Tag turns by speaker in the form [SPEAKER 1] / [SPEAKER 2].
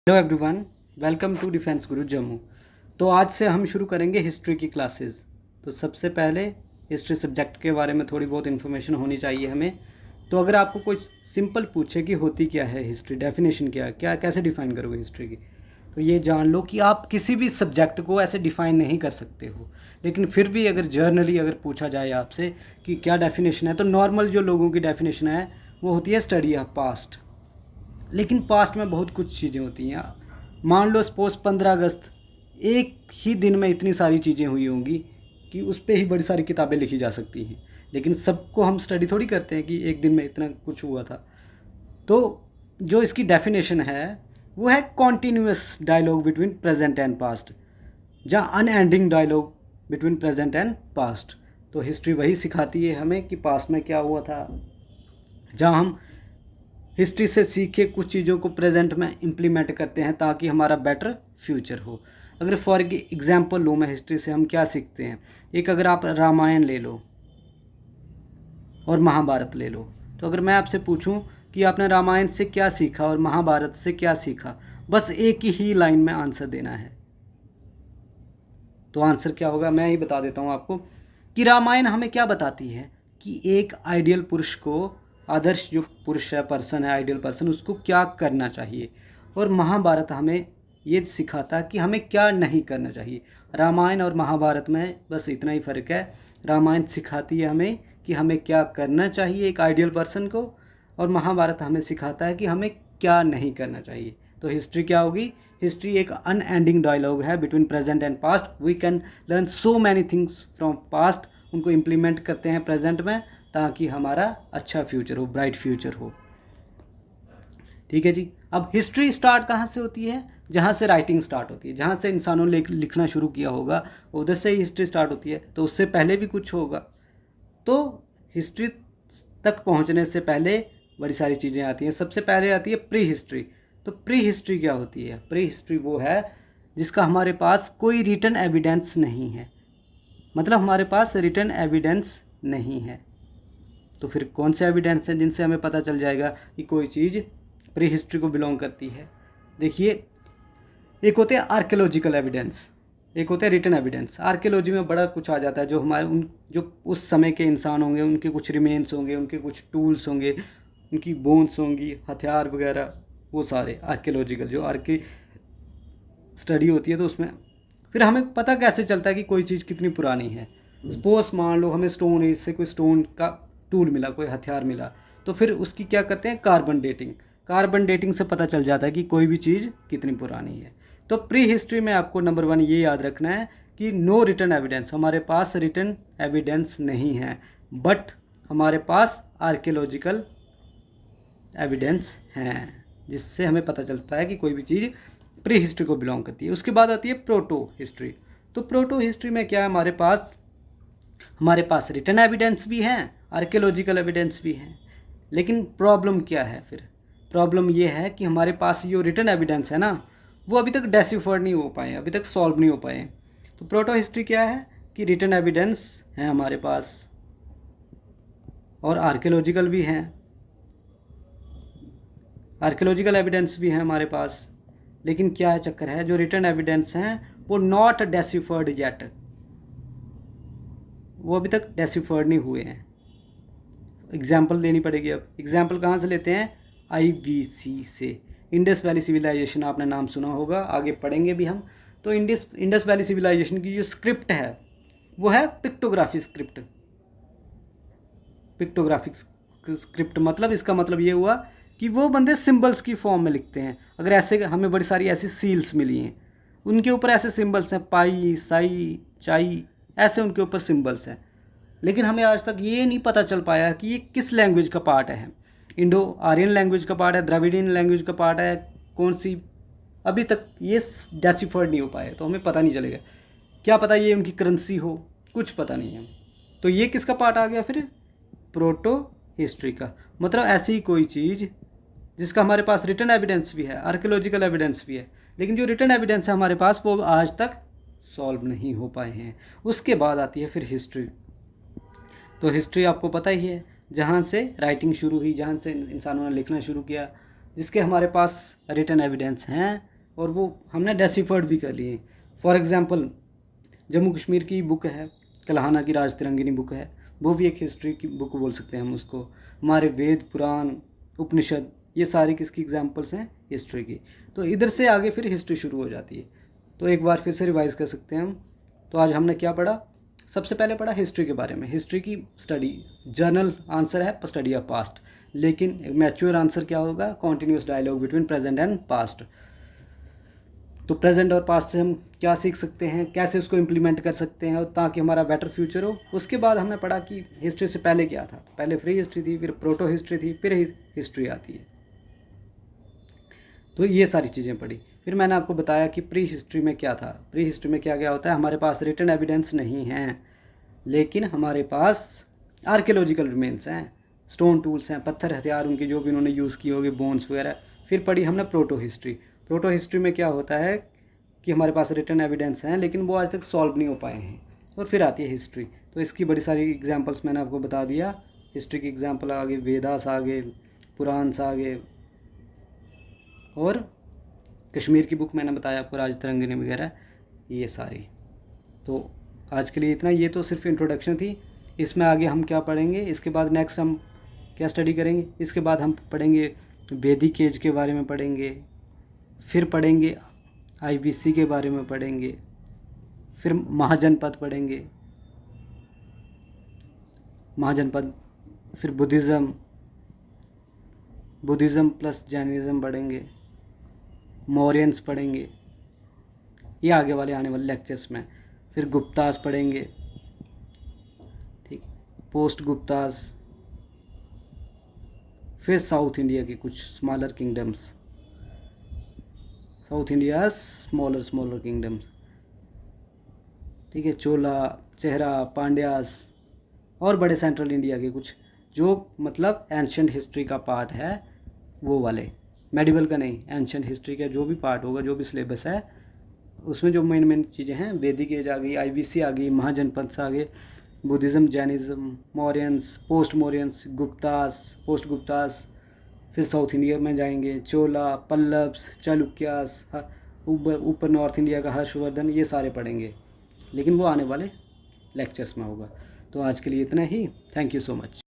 [SPEAKER 1] Hello everyone, welcome to defence Guru Jammu. तो आज से हम शुरू करेंगे हिस्ट्री की क्लासेस। तो सबसे पहले हिस्ट्री सब्जेक्ट के बारे में थोड़ी बहुत इन्फॉर्मेशन होनी चाहिए हमें। तो अगर आपको कुछ सिंपल पूछे कि होती क्या है हिस्ट्री, डेफिनेशन क्या है, क्या कैसे डिफ़ाइन करोगे हिस्ट्री की, तो ये जान लो कि आप किसी भी सब्जेक्ट को ऐसे डिफ़ाइन नहीं कर सकते हो। लेकिन फिर भी अगर जर्नली अगर पूछा जाए आपसे कि क्या डेफिनेशन है, तो नॉर्मल जो लोगों की डेफिनेशन है वो होती है स्टडी ऑफ पास्ट। लेकिन पास्ट में बहुत कुछ चीज़ें होती हैं। मान लो सपोज 15 अगस्त, एक ही दिन में इतनी सारी चीज़ें हुई होंगी कि उस पर ही बड़ी सारी किताबें लिखी जा सकती हैं। लेकिन सबको हम स्टडी थोड़ी करते हैं कि एक दिन में इतना कुछ हुआ था। तो जो इसकी डेफिनेशन है वो है continuous dialogue between present and past, जहाँ unending dialogue between present and past. तो हिस्ट्री वही सिखाती है हमें कि पास्ट में क्या हुआ था, जहाँ हम हिस्ट्री से सीख के कुछ चीज़ों को प्रेजेंट में इम्प्लीमेंट करते हैं ताकि हमारा बेटर फ्यूचर हो। अगर फॉर एग्जांपल लूँ मैं, हिस्ट्री से हम क्या सीखते हैं, एक अगर आप रामायण ले लो और महाभारत ले लो, तो अगर मैं आपसे पूछूं कि आपने रामायण से क्या सीखा और महाभारत से क्या सीखा, बस एक ही लाइन में आंसर देना है। तो आंसर क्या होगा, मैं ही बता देता हूँ आपको कि रामायण हमें क्या बताती है कि एक आइडियल पुरुष को, आदर्श जो पुरुष है, पर्सन है, आइडियल पर्सन, उसको क्या करना चाहिए। और महाभारत हमें ये सिखाता कि हमें क्या नहीं करना चाहिए। रामायण और महाभारत में बस इतना ही फ़र्क है। रामायण सिखाती है हमें कि हमें क्या करना चाहिए एक आइडियल पर्सन को, और महाभारत हमें सिखाता है कि हमें क्या नहीं करना चाहिए। तो हिस्ट्री क्या होगी, हिस्ट्री एक अनएंडिंग डायलॉग है between present and past. We can learn so many things from past, उनको इम्प्लीमेंट करते हैं प्रेजेंट में ताकि हमारा अच्छा फ्यूचर हो, ब्राइट फ्यूचर हो। ठीक है जी। अब हिस्ट्री स्टार्ट कहाँ से होती है, जहाँ से राइटिंग स्टार्ट होती है, जहाँ से इंसानों ने लिखना शुरू किया होगा उधर से ही हिस्ट्री स्टार्ट होती है। तो उससे पहले भी कुछ होगा। तो हिस्ट्री तक पहुँचने से पहले बड़ी सारी चीज़ें आती हैं। सबसे पहले आती है प्री हिस्ट्री। तो प्री हिस्ट्री क्या होती है, प्री हिस्ट्री वो है जिसका हमारे पास कोई रिटन एविडेंस नहीं है। मतलब हमारे पास रिटन एविडेंस नहीं है। तो फिर कौन से एविडेंस हैं जिनसे हमें पता चल जाएगा कि कोई चीज़ प्री हिस्ट्री को बिलोंग करती है। देखिए, एक होते हैं आर्कियोलॉजिकल एविडेंस, एक होते हैं रिटन एविडेंस। आर्कियोलॉजी में बड़ा कुछ आ जाता है, जो हमारे जो उस समय के इंसान होंगे, उनके कुछ रिमेन्स होंगे, उनके कुछ टूल्स होंगे, उनकी बोन्स होंगी, हथियार वगैरह, वो सारे आर्कियोलॉजिकल जो आर्की स्टडी होती है। तो उसमें फिर हमें पता कैसे चलता है कि कोई चीज़ कितनी पुरानी है। सपोज मान लो हमें स्टोन एज से कोई स्टोन का टूल मिला, कोई हथियार मिला, तो फिर उसकी क्या करते हैं, कार्बन डेटिंग। कार्बन डेटिंग से पता चल जाता है कि कोई भी चीज़ कितनी पुरानी है। तो प्री हिस्ट्री में आपको नंबर 1 ये याद रखना है कि नो रिटन एविडेंस, हमारे पास रिटन एविडेंस नहीं है, बट हमारे पास आर्कियोलॉजिकल एविडेंस हैं, जिससे हमें पता चलता है कि कोई भी चीज़ प्री हिस्ट्री को बिलोंग करती है। उसके बाद आती है प्रोटो हिस्ट्री। तो प्रोटो हिस्ट्री में क्या है, हमारे पास रिटन एविडेंस भी हैं, आर्कियोलॉजिकल एविडेंस भी हैं। लेकिन प्रॉब्लम क्या है, फिर प्रॉब्लम ये है कि हमारे पास जो रिटन एविडेंस है ना, वो अभी तक डेसिफर्ड नहीं हो पाए, अभी तक सॉल्व नहीं हो पाए। तो प्रोटो हिस्ट्री क्या है कि रिटन एविडेंस है हमारे पास और आर्कियोलॉजिकल भी हैं, आर्कियोलॉजिकल एविडेंस भी हैं हमारे पास। लेकिन क्या है चक्कर है, जो रिटन एविडेंस हैं वो नॉट डेसिफर्ड येट, वो अभी तक डेसिफर्ड नहीं हुए हैं। एग्जाम्पल देनी पड़ेगी। अब एग्जाम्पल कहाँ से लेते हैं, IVC से। इंडस वैली सिविलाइजेशन आपने नाम सुना होगा, आगे पढ़ेंगे भी हम। तो इंडस वैली सिविलाइजेशन की जो स्क्रिप्ट है वो है पिक्टोग्राफी स्क्रिप्ट। पिक्टोग्राफिक स्क्रिप्ट मतलब, इसका मतलब ये हुआ कि वो बंदे सिंबल्स की फॉर्म में लिखते हैं। अगर ऐसे हमें बड़ी सारी ऐसी सील्स मिली हैं, उनके ऊपर ऐसे सिंबल्स हैं, पाई, साई, चाई, ऐसे उनके ऊपर सिंबल्स हैं। लेकिन हमें आज तक ये नहीं पता चल पाया कि ये किस लैंग्वेज का पार्ट है। इंडो आर्यन लैंग्वेज का पार्ट है, द्रविडियन लैंग्वेज का पार्ट है, कौन सी, अभी तक ये डेसिफर्ड नहीं हो पाए। तो हमें पता नहीं चलेगा, क्या पता ये उनकी करेंसी हो, कुछ पता नहीं है। तो ये किसका पार्ट आ गया फिर, प्रोटो हिस्ट्री का। मतलब ऐसी कोई चीज़ जिसका हमारे पास रिटन एविडेंस भी है, आर्कियोलॉजिकल एविडेंस भी है, लेकिन जो रिटन एविडेंस है हमारे पास वो आज तक सॉल्व नहीं हो पाए हैं। उसके बाद आती है फिर हिस्ट्री। तो हिस्ट्री आपको पता ही है, जहाँ से राइटिंग शुरू हुई, जहाँ से इंसानों ने लिखना शुरू किया, जिसके हमारे पास रिटन एविडेंस हैं, और वो हमने डेसिफर्ड भी कर लिए। फॉर एग्ज़ाम्पल जम्मू कश्मीर की बुक है, कल्हाना की राज तिरंगिनी बुक है, वो भी एक हिस्ट्री की बुक बोल सकते हैं हम उसको। हमारे वेद, पुराण, उपनिषद, ये सारी किसकी एग्जाम्पल्स हैं? हिस्ट्री की। तो इधर से आगे फिर हिस्ट्री शुरू हो जाती है। तो एक बार फिर से रिवाइज कर सकते हैं हम। तो आज हमने क्या पढ़ा? सबसे पहले पढ़ा हिस्ट्री के बारे में। हिस्ट्री की स्टडी, जर्नल आंसर है स्टडी ऑफ पास्ट, लेकिन मैच्योर आंसर क्या होगा? Continuous dialogue between present and past. तो प्रेजेंट और पास्ट से हम क्या सीख सकते हैं, कैसे उसको इम्प्लीमेंट कर सकते हैं ताकि हमारा बेटर फ्यूचर हो। उसके बाद हमने पढ़ा कि हिस्ट्री से पहले क्या था। तो पहले फ्री हिस्ट्री थी, फिर प्रोटो हिस्ट्री थी, फिर हिस्ट्री आती है। तो ये सारी चीज़ें पढ़ी। फिर मैंने आपको बताया कि प्री हिस्ट्री में क्या था। प्री हिस्ट्री में क्या क्या होता है? हमारे पास रिटन एविडेंस नहीं है, लेकिन हमारे पास आर्कियोलॉजिकल रिमेन्स हैं, स्टोन टूल्स हैं, पत्थर हथियार उनके जो भी उन्होंने यूज़ किए होंगे, बोन्स वगैरह। फिर पढ़ी हमने प्रोटो हिस्ट्री। प्रोटो हिस्ट्री में क्या होता है कि हमारे पास रिटन एविडेंस हैं, लेकिन वो आज तक सॉल्व नहीं हो पाए हैं। और फिर आती है हिस्ट्री। तो इसकी बड़ी सारी एग्जांपल्स मैंने आपको बता दिया। हिस्ट्री की एग्जांपल आ गए, वेदास आ गए, पुराण्स आ गए, और कश्मीर की बुक मैंने बताया आपको, राज तिरंगिनी वगैरह, ये सारी। तो आज के लिए इतना। ये तो सिर्फ इंट्रोडक्शन थी। इसमें आगे हम क्या पढ़ेंगे, इसके बाद नेक्स्ट हम क्या स्टडी करेंगे? इसके बाद हम पढ़ेंगे वैदिक एज के बारे में पढ़ेंगे, फिर पढ़ेंगे IBC के बारे में पढ़ेंगे, फिर महाजनपद पढ़ेंगे, महाजनपद, फिर बुद्धिज़्म प्लस जैनिज़्म पढ़ेंगे, मौर्यंस पढ़ेंगे, ये आगे आने वाले लेक्चर्स में। फिर गुप्तास पढ़ेंगे, ठीक, पोस्ट गुप्तास, फिर साउथ इंडिया के कुछ smaller kingdoms, south India smaller kingdoms, ठीक है, चोला, चेहरा, पांड्यास, और बड़े सेंट्रल इंडिया के कुछ जो मतलब एंशियंट हिस्ट्री का पार्ट है, वो वाले, मेडिवल का नहीं, एंशियंट हिस्ट्री का जो भी पार्ट होगा, जो भी सिलेबस है, उसमें जो मेन चीज़ें हैं, वैदिक एज आ गई, IBC आ गई, महाजनपद आ गए, Buddhism, Jainism, Mauryans, post Mauryans, Guptas, post Guptas, फिर साउथ इंडिया में जाएंगे, चोला, पल्लव्स, चालुक्यास, ऊपर नॉर्थ इंडिया का हर्षवर्धन, ये सारे पढ़ेंगे, लेकिन वो आने वाले लेक्चर्स में होगा। तो आज के लिए इतना ही। Thank you so much.